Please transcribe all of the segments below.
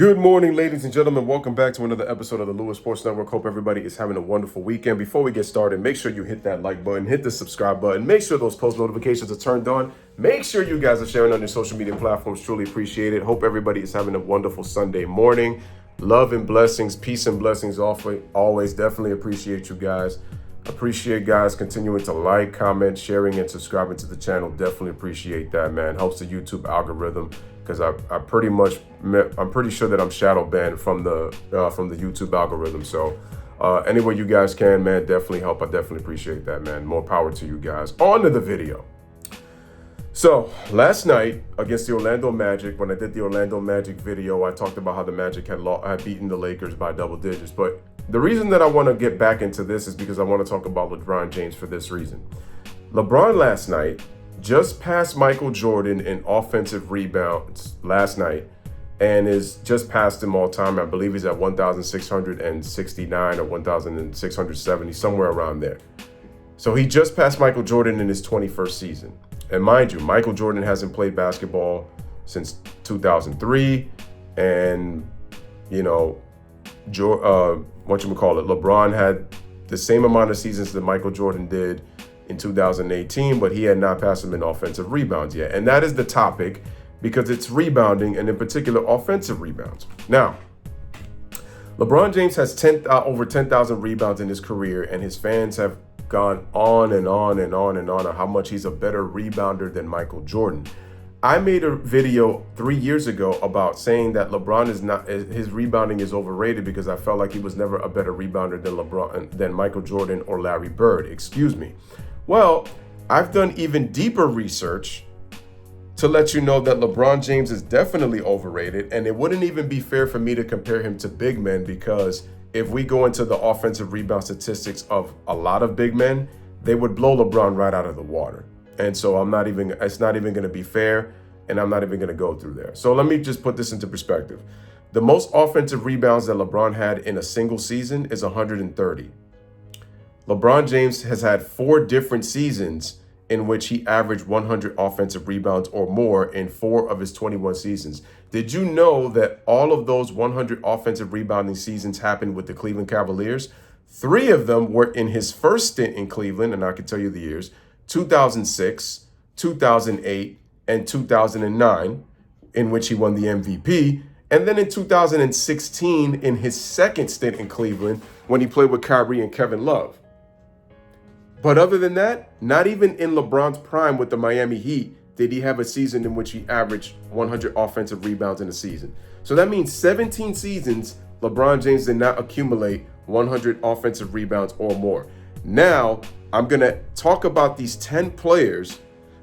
Good morning, ladies and gentlemen. Welcome back to another episode of the Louis Sports Network. Hope everybody is having a wonderful weekend. Before we get started, make sure you hit that like button, hit the subscribe button, make sure those post notifications are turned on. Make sure you guys are sharing on your social media platforms. Truly appreciate it. Hope everybody is having a wonderful Sunday morning. Love and blessings, peace and blessings always. Definitely appreciate you guys. Appreciate guys continuing to like, comment, sharing, and subscribing to the channel. Definitely appreciate that, man. Helps the YouTube algorithm because I'm pretty sure that I'm shadow banned from the YouTube algorithm. So any way you guys can, man, definitely help. I definitely appreciate that, man. More power to you guys. On to the video. So last night against the Orlando Magic, when I did the Orlando Magic video, I talked about how the Magic had beaten the Lakers by double digits. But the reason that I want to get back into this is because I want to talk about LeBron James for this reason. LeBron last night just passed Michael Jordan in offensive rebounds last night and is just past him all time. I believe he's at 1,669 or 1,670, somewhere around there. So he just passed Michael Jordan in his 21st season. And mind you, Michael Jordan hasn't played basketball since 2003. And, you know, LeBron had the same amount of seasons that Michael Jordan did in 2018, but he had not passed him in offensive rebounds yet. And that is the topic because it's rebounding, and in particular, offensive rebounds. Now, LeBron James has over 10,000 rebounds in his career, and his fans have gone on and on and on and on how much he's a better rebounder than Michael Jordan. I made a video 3 years ago about saying that his rebounding is overrated because I felt like he was never a better rebounder than Michael Jordan or Larry Bird, excuse me. Well, I've done even deeper research to let you know that LeBron James is definitely overrated, and it wouldn't even be fair for me to compare him to big men because if we go into the offensive rebound statistics of a lot of big men, they would blow LeBron right out of the water. And so it's not even going to be fair, and I'm not even going to go through there. So let me just put this into perspective. The most offensive rebounds that LeBron had in a single season is 130. LeBron James has had 4 different seasons in which he averaged 100 offensive rebounds or more in 4 of his 21 seasons. Did you know that all of those 100 offensive rebounding seasons happened with the Cleveland Cavaliers? 3 of them were in his first stint in Cleveland, and I can tell you the years, 2006, 2008, and 2009, in which he won the MVP. And then in 2016, in his second stint in Cleveland, when he played with Kyrie and Kevin Love. But other than that, not even in LeBron's prime with the Miami Heat did he have a season in which he averaged 100 offensive rebounds in a season. So that means 17 seasons, LeBron James did not accumulate 100 offensive rebounds or more. Now, I'm going to talk about these 10 players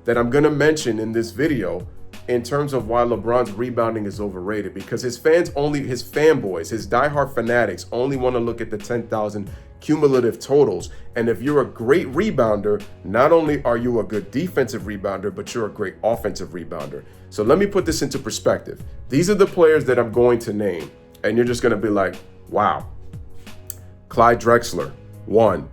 that I'm going to mention in this video in terms of why LeBron's rebounding is overrated, because his fanboys, his diehard fanatics only want to look at the 10,000 cumulative totals. And if you're a great rebounder, not only are you a good defensive rebounder, but you're a great offensive rebounder. So let me put this into perspective. These are the players that I'm going to name, and you're just going to be like, wow. Clyde Drexler, 1.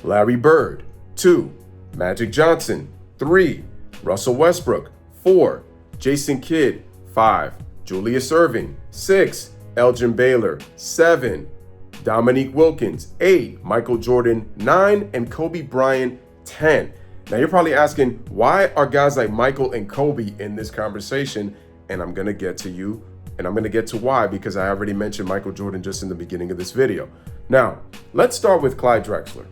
Larry Bird, 2. Magic Johnson, 3. Russell Westbrook, 4. Jason Kidd, 5. Julius Erving, 6. Elgin Baylor, 7. Dominique Wilkins, 8. Michael Jordan, 9. And Kobe Bryant, 10. Now you're probably asking, why are guys like Michael and Kobe in this conversation? And I'm going to get to you, and I'm going to get to why, because I already mentioned Michael Jordan just in the beginning of this video. Now, let's start with Clyde Drexler.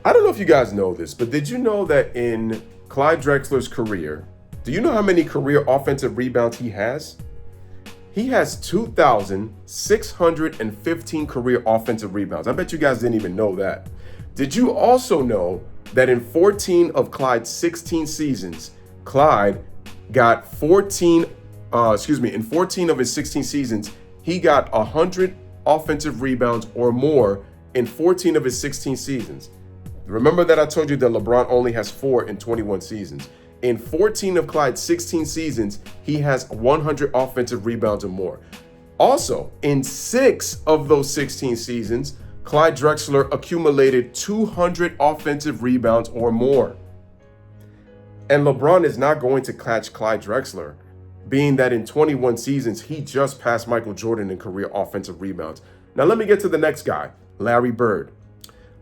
I don't know if you guys know this, but did you know that in Clyde Drexler's career, do you know how many career offensive rebounds he has? He has 2,615 career offensive rebounds. I bet you guys didn't even know that. Did you also know that in 14 of Clyde's 16 seasons, Clyde got in 14 of his 16 seasons, he got 100 offensive rebounds or more in 14 of his 16 seasons. Remember that I told you that LeBron only has 4 in 21 seasons. In 14 of Clyde's 16 seasons, he has 100 offensive rebounds or more. Also, in 6 of those 16 seasons, Clyde Drexler accumulated 200 offensive rebounds or more. And LeBron is not going to catch Clyde Drexler being that in 21 seasons, he just passed Michael Jordan in career offensive rebounds. Now, let me get to the next guy, Larry Bird.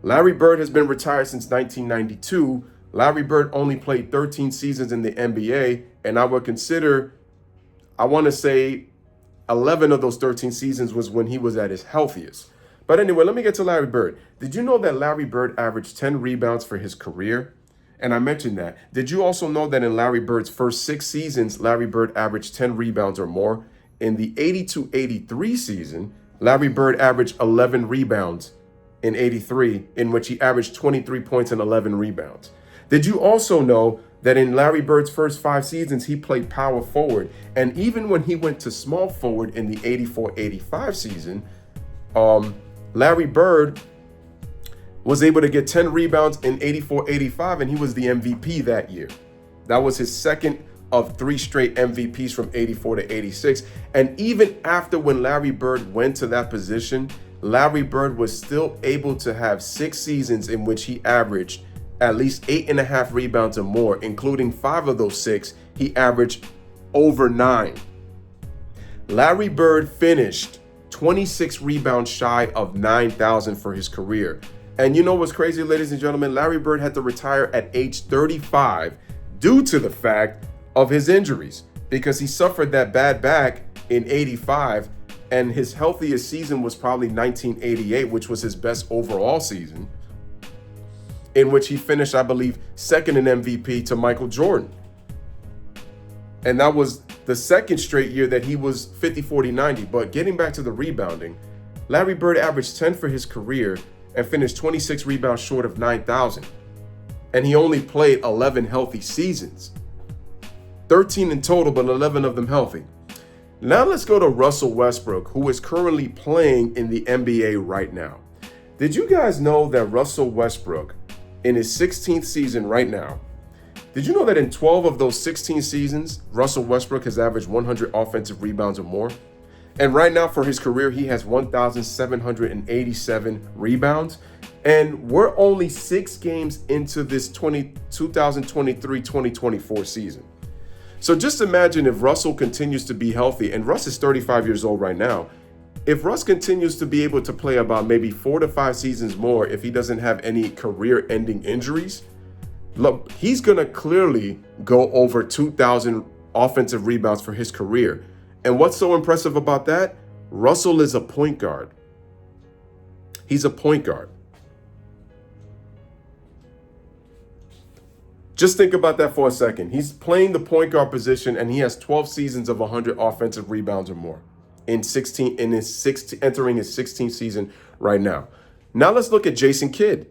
Larry Bird has been retired since 1992. Larry Bird only played 13 seasons in the NBA, and I would consider, I want to say 11 of those 13 seasons was when he was at his healthiest. But anyway, let me get to Larry Bird. Did you know that Larry Bird averaged 10 rebounds for his career? And I mentioned that. Did you also know that in Larry Bird's first 6 seasons, Larry Bird averaged 10 rebounds or more? In the 82-83 season, Larry Bird averaged 11 rebounds in 83, in which he averaged 23 points and 11 rebounds. Did you also know that in Larry Bird's first 5 seasons, he played power forward? And even when he went to small forward in the 84-85 season, Larry Bird was able to get 10 rebounds in 84-85, and he was the MVP that year. That was his second of 3 straight MVPs from 84 to 86. And even after when Larry Bird went to that position, Larry Bird was still able to have 6 seasons in which he averaged at least 8.5 rebounds or more, including 5 of those 6, he averaged over 9. Larry Bird finished 26 rebounds shy of 9,000 for his career. And you know what's crazy, ladies and gentlemen? Larry Bird had to retire at age 35 due to the fact of his injuries, because he suffered that bad back in 85, and his healthiest season was probably 1988, which was his best overall season, in which he finished, I believe, second in MVP to Michael Jordan. And that was the second straight year that he was 50-40-90. But getting back to the rebounding, Larry Bird averaged 10 for his career and finished 26 rebounds short of 9,000. And he only played 11 healthy seasons. 13 in total, but 11 of them healthy. Now let's go to Russell Westbrook, who is currently playing in the NBA right now. Did you guys know that Russell Westbrook, in his 16th season right now, did you know that in 12 of those 16 seasons, Russell Westbrook has averaged 100 offensive rebounds or more? And right now for his career, he has 1,787 rebounds. And we're only 6 games into this 2023-2024 season. So just imagine if Russell continues to be healthy, and Russ is 35 years old right now. If Russ continues to be able to play about maybe 4 to 5 seasons more, if he doesn't have any career-ending injuries, look, he's going to clearly go over 2,000 offensive rebounds for his career. And what's so impressive about that? Russell is a point guard. He's a point guard. Just think about that for a second. He's playing the point guard position, and he has 12 seasons of 100 offensive rebounds or more entering his 16th season right now. Now let's look at Jason Kidd,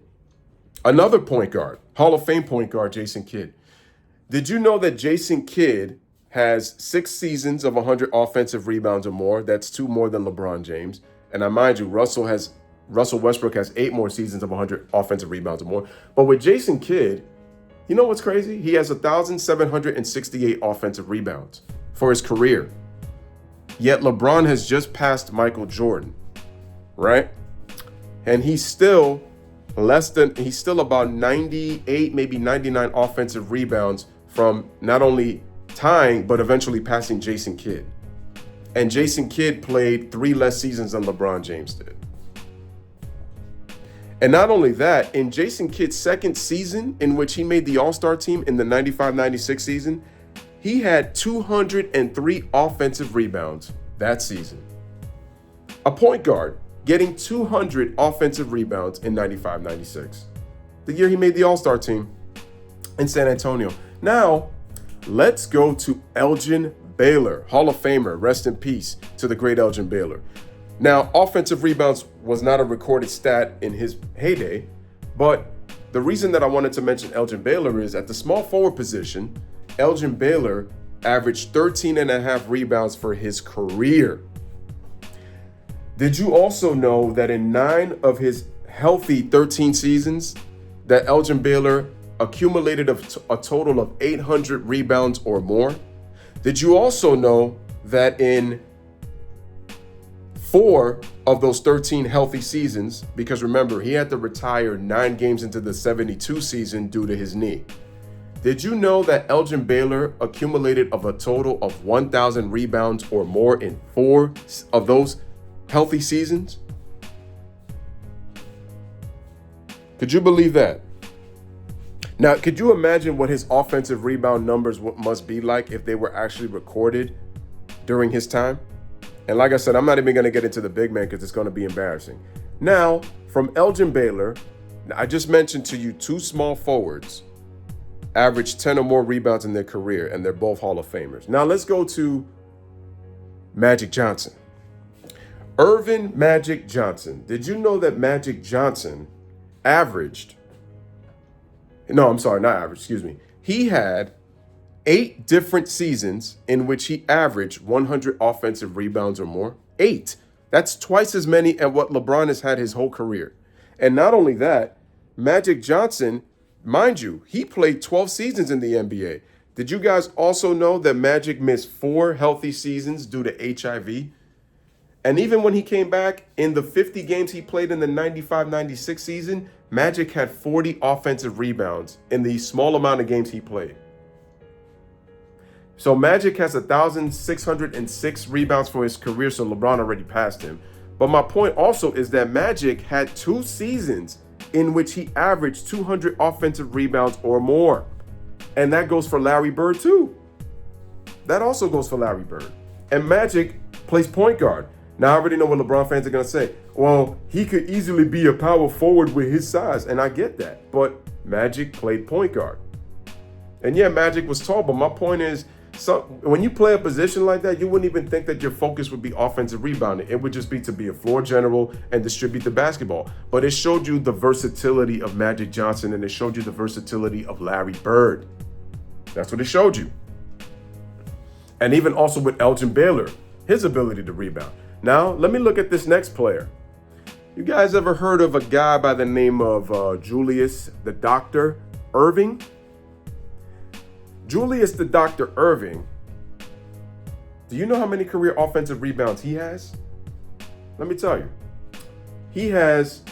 another point guard, Hall of Fame point guard, Jason Kidd. Did you know that Jason Kidd has 6 seasons of 100 offensive rebounds or more? That's 2 more than LeBron James. And I mind you, Russell Westbrook has 8 more seasons of 100 offensive rebounds or more. But with Jason Kidd, you know what's crazy? He has 1,768 offensive rebounds for his career. Yet LeBron has just passed Michael Jordan, right? And he's still about 98, maybe 99 offensive rebounds from not only tying, but eventually passing Jason Kidd. And Jason Kidd played 3 less seasons than LeBron James did. And not only that, in Jason Kidd's second season, in which he made the All-Star team in the 95-96 season, he had 203 offensive rebounds that season. A point guard getting 200 offensive rebounds in 95-96, the year he made the All-Star team in San Antonio. Now, let's go to Elgin Baylor, Hall of Famer. Rest in peace to the great Elgin Baylor. Now, offensive rebounds was not a recorded stat in his heyday, but the reason that I wanted to mention Elgin Baylor is at the small forward position, Elgin Baylor averaged 13.5 rebounds for his career. Did you also know that in 9 of his healthy 13 seasons, that Elgin Baylor accumulated a total of 800 rebounds or more? Did you also know that in 4 of those 13 healthy seasons, because remember, he had to retire 9 games into the 72 season due to his knee. Did you know that Elgin Baylor accumulated of a total of 1,000 rebounds or more in 4 of those healthy seasons? Could you believe that? Now, could you imagine what his offensive rebound numbers must be like if they were actually recorded during his time? And like I said, I'm not even going to get into the big man because it's going to be embarrassing. Now, from Elgin Baylor, I just mentioned to you 2 small forwards averaged 10 or more rebounds in their career, and they're both Hall of Famers. Now, let's go to Magic Johnson. Earvin Magic Johnson. Did you know that Magic Johnson averaged, he had 8 different seasons in which he averaged 100 offensive rebounds or more. 8. That's twice as many as what LeBron has had his whole career. And not only that, Magic Johnson, mind you, he played 12 seasons in the NBA. Did you guys also know that Magic missed 4 healthy seasons due to HIV? And even when he came back, in the 50 games he played in the 95-96 season, Magic had 40 offensive rebounds in the small amount of games he played. So Magic has 1,606 rebounds for his career, so LeBron already passed him. But my point also is that Magic had 2 seasons in which he averaged 200 offensive rebounds or more. And that goes for Larry Bird too. That also goes for Larry Bird. And Magic plays point guard. Now, I already know what LeBron fans are going to say. Well, he could easily be a power forward with his size, and I get that. But Magic played point guard. And yeah, Magic was tall, but my point is, when you play a position like that, you wouldn't even think that your focus would be offensive rebounding. It would just be to be a floor general and distribute the basketball. But it showed you the versatility of Magic Johnson, and it showed you the versatility of Larry Bird. That's what it showed you. And even also with Elgin Baylor, his ability to rebound. Now, let me look at this next player. You guys ever heard of a guy by the name of Julius the Doctor Erving? Julius the Doctor Erving, do you know how many career offensive rebounds he has? Let me tell you. He has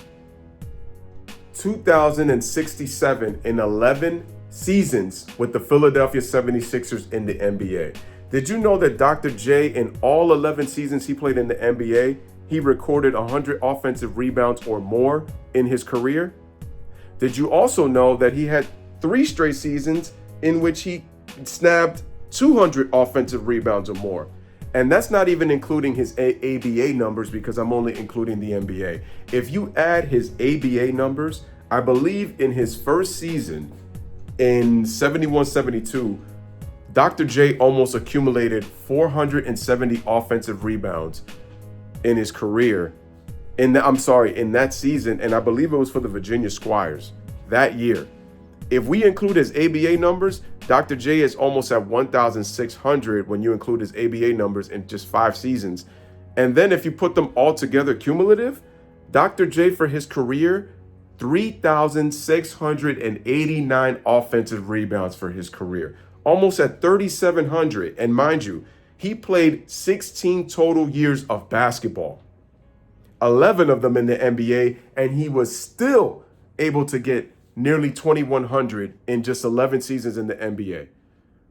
2,067 in 11 seasons with the Philadelphia 76ers in the NBA. Did you know that Dr. J, in all 11 seasons he played in the NBA, he recorded 100 offensive rebounds or more in his career? Did you also know that he had 3 straight seasons in which he snapped 200 offensive rebounds or more? And that's not even including his ABA numbers, because I'm only including the NBA. If you add his ABA numbers, I believe in his first season in 71-72, Dr. J almost accumulated 470 offensive rebounds in his career. In that season, and I believe it was for the Virginia Squires that year. If we include his ABA numbers, Dr. J is almost at 1,600 when you include his ABA numbers in just 5 seasons. And then if you put them all together cumulative, Dr. J for his career, 3,689 offensive rebounds for his career. Almost at 3,700. And mind you, he played 16 total years of basketball, 11 of them in the NBA, and he was still able to get nearly 2,100 in just 11 seasons in the NBA.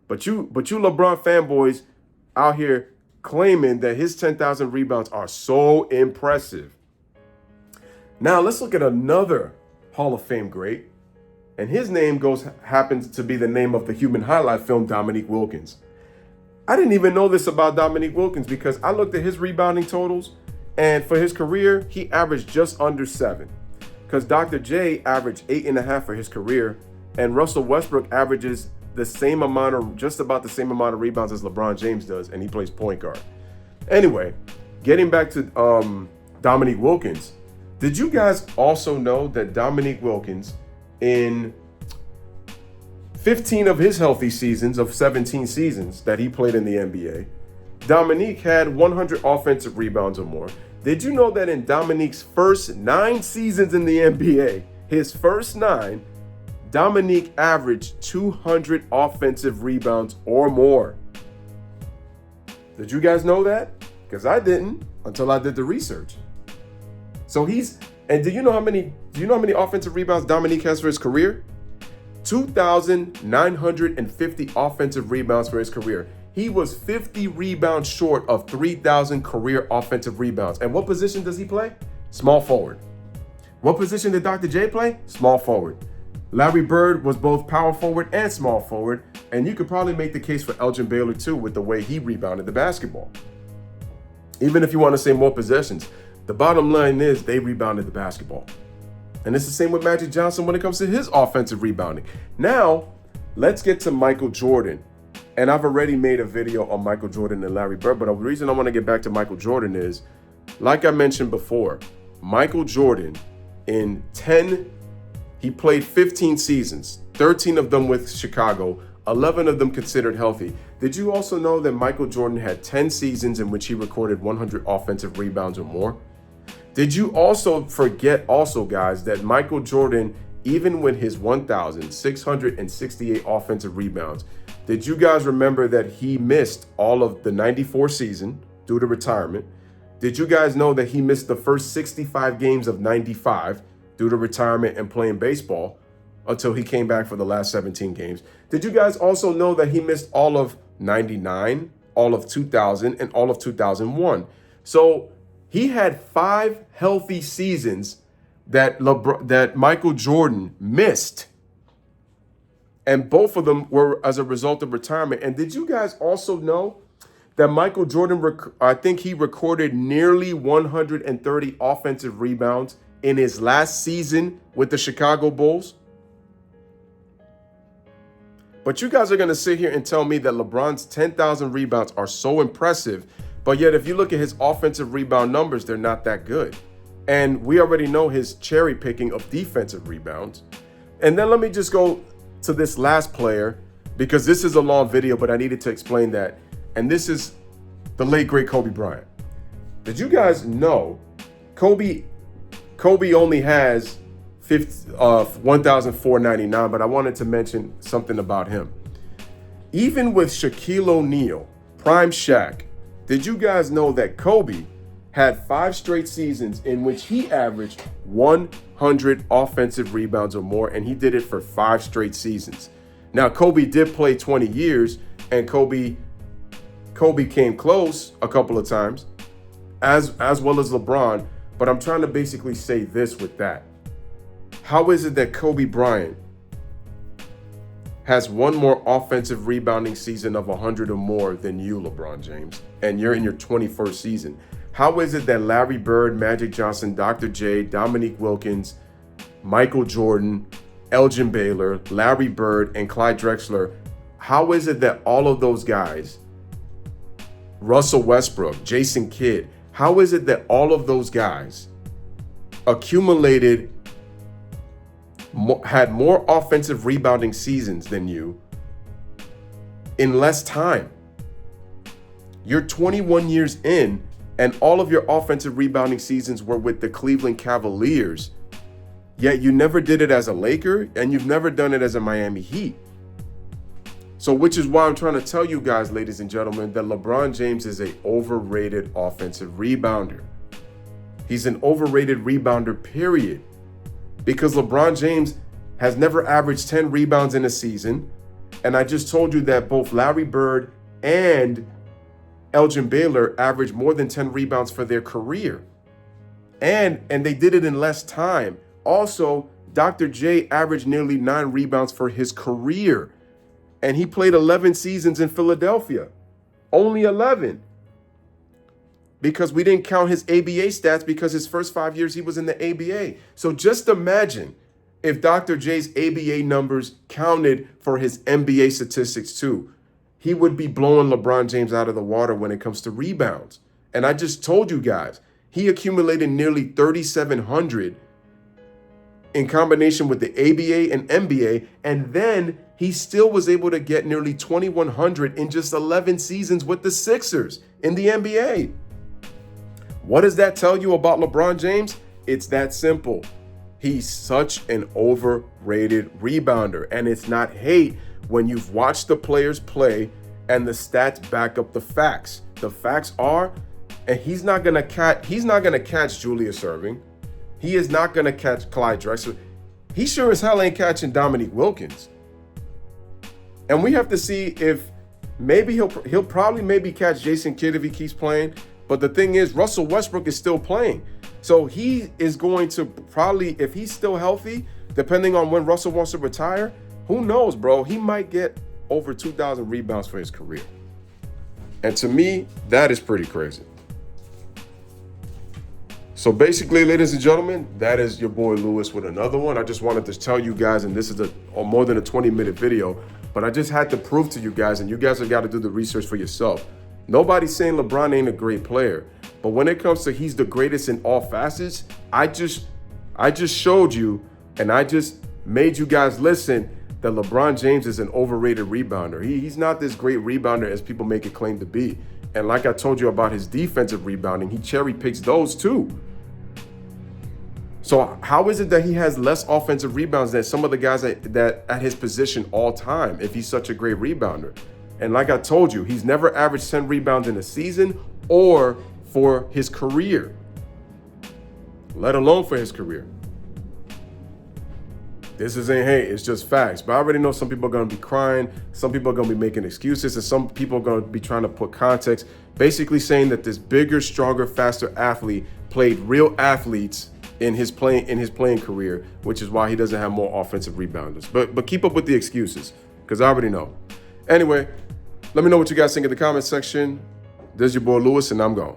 But you LeBron fanboys out here claiming that his 10,000 rebounds are so impressive. Now let's look at another Hall of Fame great. And his name happens to be the name of the human highlight film, Dominique Wilkins. I didn't even know this about Dominique Wilkins because I looked at his rebounding totals, and for his career, he averaged just under 7. Because Dr. J averaged 8.5 for his career, and Russell Westbrook averages just about the same amount of rebounds as LeBron James does, and he plays point guard. Anyway, getting back to Dominique Wilkins, did you guys also know that Dominique Wilkins, in 15 of his healthy seasons of 17 seasons that he played in the NBA, Dominique had 100 offensive rebounds or more. Did you know that in Dominique's first 9 seasons in the NBA, his first 9, Dominique averaged 200 offensive rebounds or more? Did you guys know that? Because I didn't until I did the research. Do you know how many offensive rebounds Dominique has for his career? 2,950 offensive rebounds for his career. He was 50 rebounds short of 3,000 career offensive rebounds. And what position does he play? Small forward. What position did Dr. J play? Small forward. Larry Bird was both power forward and small forward. And you could probably make the case for Elgin Baylor too with the way he rebounded the basketball. Even if you want to say more possessions, the bottom line is they rebounded the basketball. And it's the same with Magic Johnson when it comes to his offensive rebounding. Now, let's get to Michael Jordan. And I've already made a video on Michael Jordan and Larry Bird, but the reason I want to get back to Michael Jordan is, like I mentioned before, Michael Jordan he played 15 seasons, 13 of them with Chicago, 11 of them considered healthy. Did you also know that Michael Jordan had 10 seasons in which he recorded 100 offensive rebounds or more? Did you also forget guys, that Michael Jordan, even with his 1,668 offensive rebounds, did you guys remember that he missed all of the 94 season due to retirement? Did you guys know that he missed the first 65 games of 95 due to retirement and playing baseball until he came back for the last 17 games? Did you guys also know that he missed all of 99, all of 2000, and all of 2001? So he had 5 healthy seasons that Michael Jordan missed. And both of them were as a result of retirement. And did you guys also know that Michael Jordan, I think he recorded nearly 130 offensive rebounds in his last season with the Chicago Bulls? But you guys are going to sit here and tell me that LeBron's 10,000 rebounds are so impressive, but yet if you look at his offensive rebound numbers, they're not that good. And we already know his cherry picking of defensive rebounds. And then let me just go to this last player, because this is a long video, but I needed to explain that. And this is the late, great Kobe Bryant. Did you guys know Kobe only has 1,499, but I wanted to mention something about him. Even with Shaquille O'Neal, prime Shaq, did you guys know that Kobe had 5 straight seasons in which he averaged 100 offensive rebounds or more, and he did it for 5 straight seasons. Now, Kobe did play 20 years, and Kobe came close a couple of times, as well as LeBron, but I'm trying to basically say this with that. How is it that Kobe Bryant has one more offensive rebounding season of 100 or more than you, LeBron James, and you're in your 21st season? How is it that Larry Bird, Magic Johnson, Dr. J, Dominique Wilkins, Michael Jordan, Elgin Baylor, Larry Bird, and Clyde Drexler, how is it that all of those guys, Russell Westbrook, Jason Kidd, how is it that all of those guys had more offensive rebounding seasons than you in less time? You're 21 years in, and all of your offensive rebounding seasons were with the Cleveland Cavaliers, yet you never did it as a Laker, and you've never done it as a Miami Heat. So which is why I'm trying to tell you guys, ladies and gentlemen, that LeBron James is an overrated offensive rebounder. He's an overrated rebounder, period. Because LeBron James has never averaged 10 rebounds in a season. And I just told you that both Larry Bird and Elgin Baylor averaged more than 10 rebounds for their career. And they did it in less time. Also, Dr. J averaged nearly 9 rebounds for his career. And he played 11 seasons in Philadelphia. Only 11. Because we didn't count his ABA stats because his first 5 years he was in the ABA. So just imagine if Dr. J's ABA numbers counted for his NBA statistics too. He would be blowing LeBron James out of the water when it comes to rebounds. And I just told you guys, he accumulated nearly 3,700 in combination with the ABA and NBA, and then he still was able to get nearly 2,100 in just 11 seasons with the Sixers in the NBA. What does that tell you about LeBron James? It's that simple. He's such an overrated rebounder, and it's not hate when you've watched the players play and the stats back up the facts. The facts are, and he's not gonna catch Julius Erving. He is not gonna catch Clyde Drexler. He sure as hell ain't catching Dominique Wilkins. And we have to see if maybe he'll probably maybe catch Jason Kidd if he keeps playing. But the thing is, Russell Westbrook is still playing. So he is going to probably, if he's still healthy, depending on when Russell wants to retire, who knows, bro? He might get over 2,000 rebounds for his career. And to me, that is pretty crazy. So basically, ladies and gentlemen, that is your boy Louis with another one. I just wanted to tell you guys, and this is a more than a 20-minute video, but I just had to prove to you guys, and you guys have got to do the research for yourself. Nobody's saying LeBron ain't a great player, but when it comes to he's the greatest in all facets, I just showed you, and I just made you guys listen that LeBron James is an overrated rebounder. He's not this great rebounder as people make it claim to be. And like I told you about his defensive rebounding, he cherry picks those too. So how is it that he has less offensive rebounds than some of the guys that at his position all time if he's such a great rebounder? And like I told you, he's never averaged 10 rebounds in a season or for his career, let alone for his career. This isn't hate, it's just facts. But I already know some people are going to be crying, some people are going to be making excuses, and some people are going to be trying to put context, basically saying that this bigger, stronger, faster athlete played real athletes in his playing career, which is why he doesn't have more offensive rebounders. But keep up with the excuses, because I already know. Anyway, let me know what you guys think in the comment section. This is your boy Louis, and I'm gone.